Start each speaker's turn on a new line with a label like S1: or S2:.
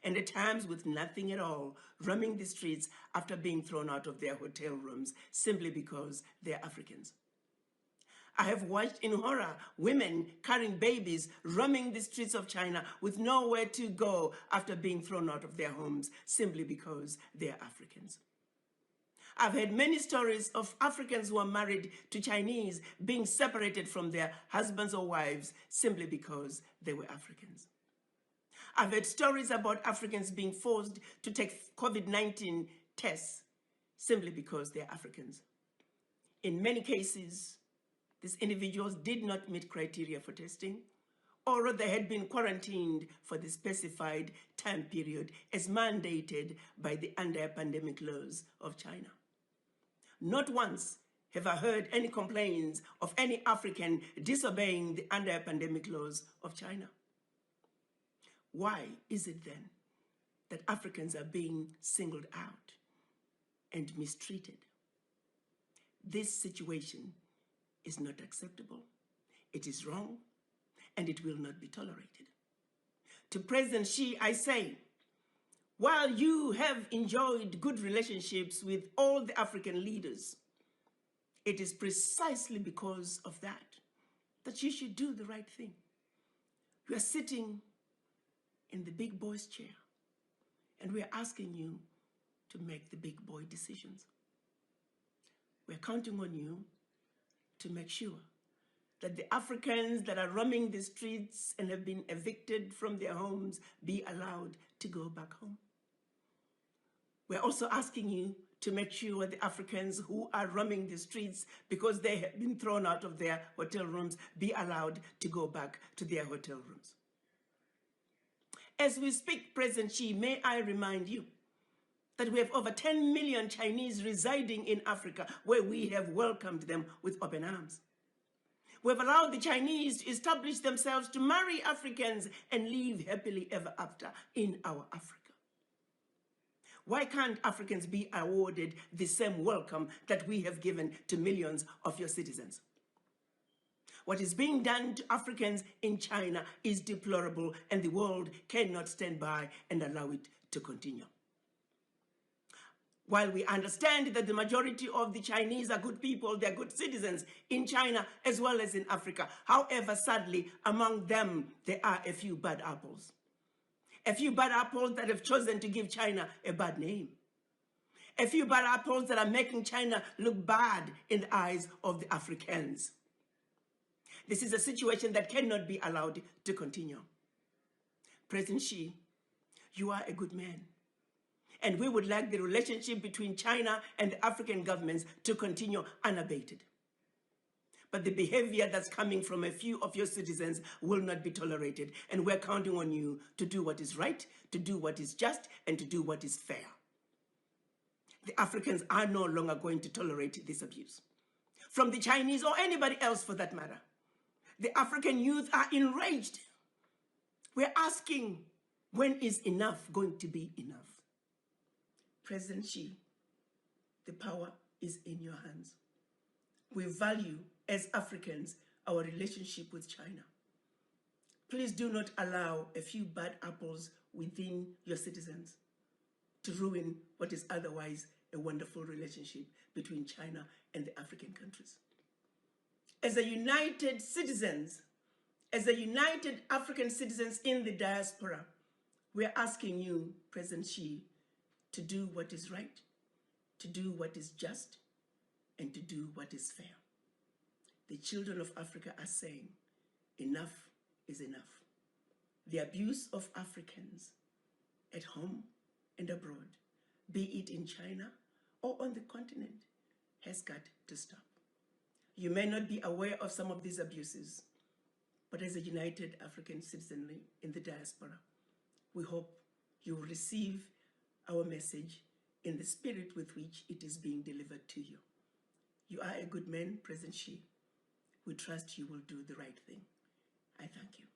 S1: and at times with nothing at all, roaming the streets after being thrown out of their hotel rooms simply because they're Africans. I have watched in horror women carrying babies roaming the streets of China with nowhere to go after being thrown out of their homes simply because they're Africans. I've heard many stories of Africans who are married to Chinese being separated from their husbands or wives simply because they were Africans. I've heard stories about Africans being forced to take COVID-19 tests simply because they're Africans. In many cases, these individuals did not meet criteria for testing, or they had been quarantined for the specified time period as mandated by the anti-pandemic laws of China. Not once have I heard any complaints of any African disobeying the anti-pandemic laws of China. Why is it then that Africans are being singled out and mistreated? This situation is not acceptable. It is wrong, and it will not be tolerated. To President Xi, I say, while you have enjoyed good relationships with all the African leaders, it is precisely because of that that you should do the right thing. You are sitting in the big boy's chair, and we are asking you to make the big boy decisions. We're counting on you to make sure that the Africans that are roaming the streets and have been evicted from their homes be allowed to go back home. We're also asking you to make sure the Africans who are roaming the streets because they have been thrown out of their hotel rooms be allowed to go back to their hotel rooms. As we speak, President Xi, may I remind you that we have over 10 million Chinese residing in Africa where we have welcomed them with open arms. We have allowed the Chinese to establish themselves to marry Africans and live happily ever after in our Africa. Why can't Africans be awarded the same welcome that we have given to millions of your citizens? What is being done to Africans in China is deplorable, and the world cannot stand by and allow it to continue. While we understand that the majority of the Chinese are good people, they're good citizens in China as well as in Africa. However, sadly, among them, there are a few bad apples. A few bad apples that have chosen to give China a bad name. A few bad apples that are making China look bad in the eyes of the Africans. This is a situation that cannot be allowed to continue. President Xi, you are a good man. And we would like the relationship between China and the African governments to continue unabated. But the behavior that's coming from a few of your citizens will not be tolerated. And we're counting on you to do what is right, to do what is just, and to do what is fair. The Africans are no longer going to tolerate this abuse. From the Chinese or anybody else for that matter. The African youth are enraged. We're asking, when is enough going to be enough? President Xi, the power is in your hands. We value, as Africans, our relationship with China. Please do not allow a few bad apples within your citizens to ruin what is otherwise a wonderful relationship between China and the African countries. As a united citizens, as a united African citizens in the diaspora, we are asking you, President Xi, to do what is right, to do what is just, and to do what is fair. The children of Africa are saying, enough is enough. The abuse of Africans at home and abroad, be it in China or on the continent, has got to stop. You may not be aware of some of these abuses, but as a united African citizenry in the diaspora, we hope you will receive our message in the spirit with which it is being delivered to you. You are a good man, President Xi. We trust you will do the right thing. I thank you.